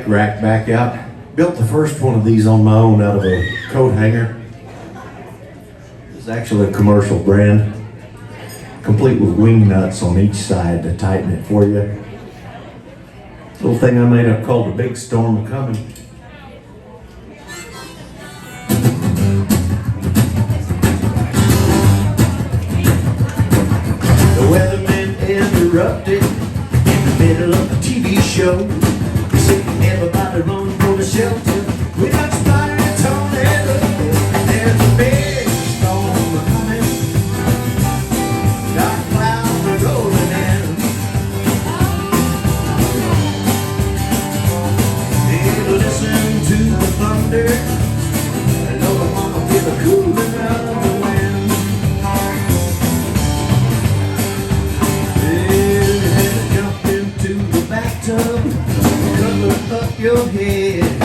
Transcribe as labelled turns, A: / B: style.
A: Rack back out. Built the first one of these on my own out of a coat hanger. It's actually a commercial brand, complete with wing nuts on each side to tighten it for you. Little thing I made up called the Big Storm Coming. The weatherman interrupted in the middle of a TV show. Everybody run for the shelter. We got spotted and tornado. There's a big storm coming. Dark clouds are rolling in. Hey, listen to the thunder. I know I wanna feel the cooling of the wind. Hey, jump into the bathtub. Cover up your head.